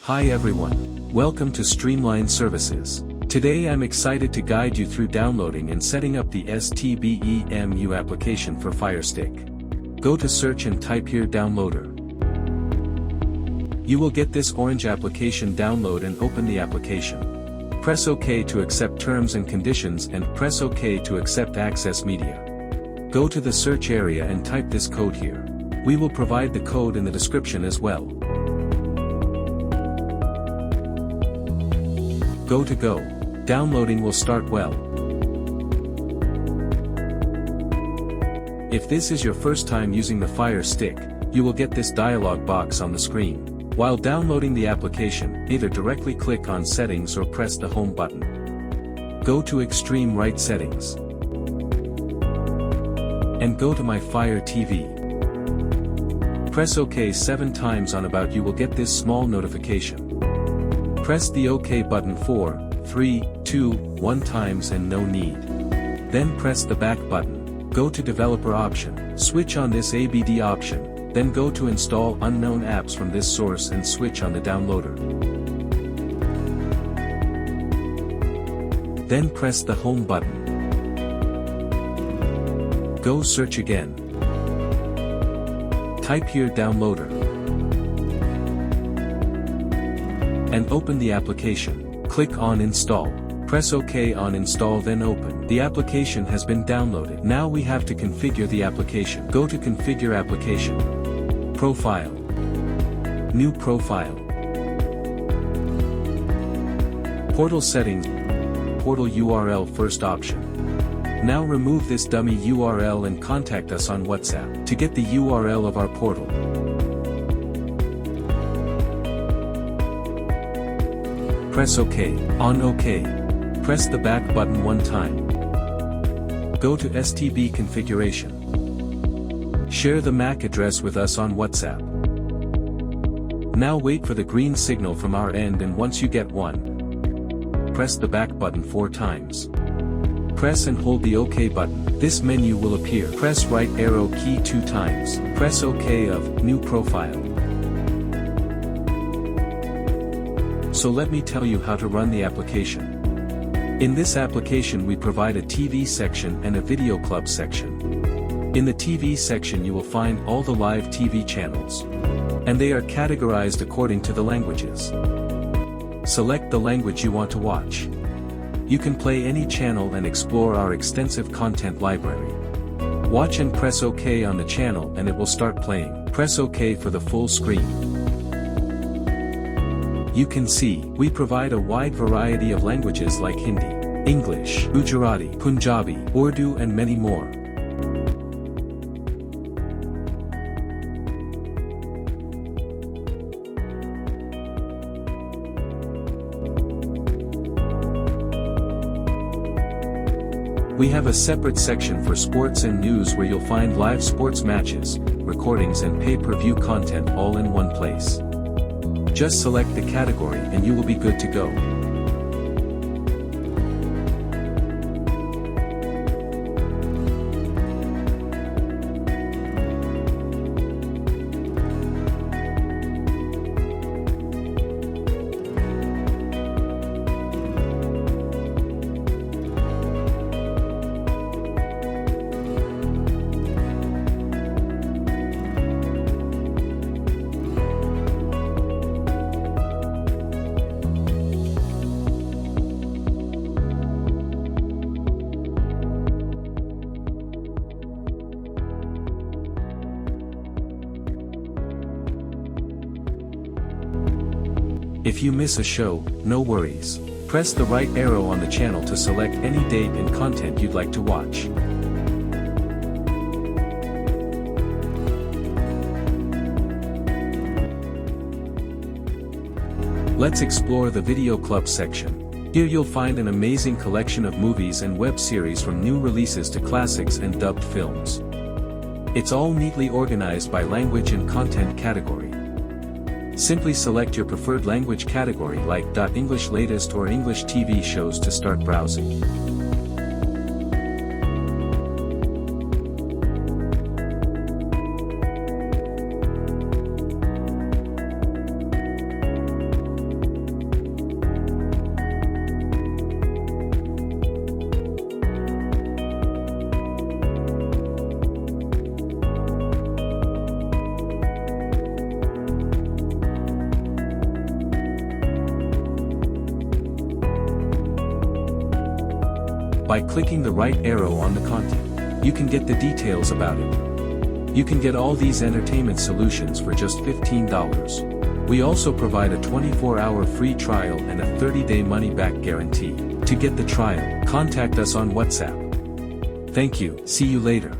Hi everyone. Welcome to Streamline Services. Today I'm excited to guide you through downloading and setting up the STBemu application for Firestick. Go to search and type here downloader. You will get this orange application. Download and open the application. Press OK to accept terms and conditions and press OK to accept access media. Go to the search area and type this code here. We will provide the code in the description as well. Go. Downloading will start well. If this is your first time using the Fire Stick, you will get this dialog box on the screen. While downloading the application, either directly click on Settings or press the Home button. Go to Extreme Right Settings. And go to My FireTV. Press OK 7 times on About. You will get this small notification. Press the OK button 4, 3, 2, 1 times and no need. Then press the back button. Go to Developer option, switch on this ABD option, then go to Install unknown apps from this source and switch on the downloader. Then press the Home button. Go search again. Type here downloader. And open the application. Click on Install. Press OK on Install, then Open. The application has been downloaded. Now we have to configure the application. Go to Configure Application. Profile. New Profile. Portal Settings. Portal URL first option. Now remove this dummy URL and contact us on WhatsApp to get the URL of our portal. Press OK. On OK. Press the back button 1 time. Go to STB configuration. Share the MAC address with us on WhatsApp. Now wait for the green signal from our end, and once you get one, press the back button 4 times. Press and hold the OK button. This menu will appear. Press right arrow key 2 times. Press OK of New Profile. So let me tell you how to run the application. In this application we provide a TV section and a video club section. In the TV section you will find all the live TV channels. And they are categorized according to the languages. Select the language you want to watch. You can play any channel and explore our extensive content library. Watch and press OK on the channel and it will start playing. Press OK for the full screen. You can see, we provide a wide variety of languages like Hindi, English, Gujarati, Punjabi, Urdu and many more. We have a separate section for sports and news where you'll find live sports matches, recordings and pay-per-view content all in one place. Just select the category and you will be good to go. If you miss a show, no worries. Press the right arrow on the channel to select any date and content you'd like to watch. Let's explore the video club section. Here you'll find an amazing collection of movies and web series from new releases to classics and dubbed films. It's all neatly organized by language and content category. Simply select your preferred language category like English latest or English TV shows to start browsing. By clicking the right arrow on the content, you can get the details about it. You can get all these entertainment solutions for just $15. We also provide a 24-hour free trial and a 30-day money-back guarantee. To get the trial, contact us on WhatsApp. Thank you, see you later.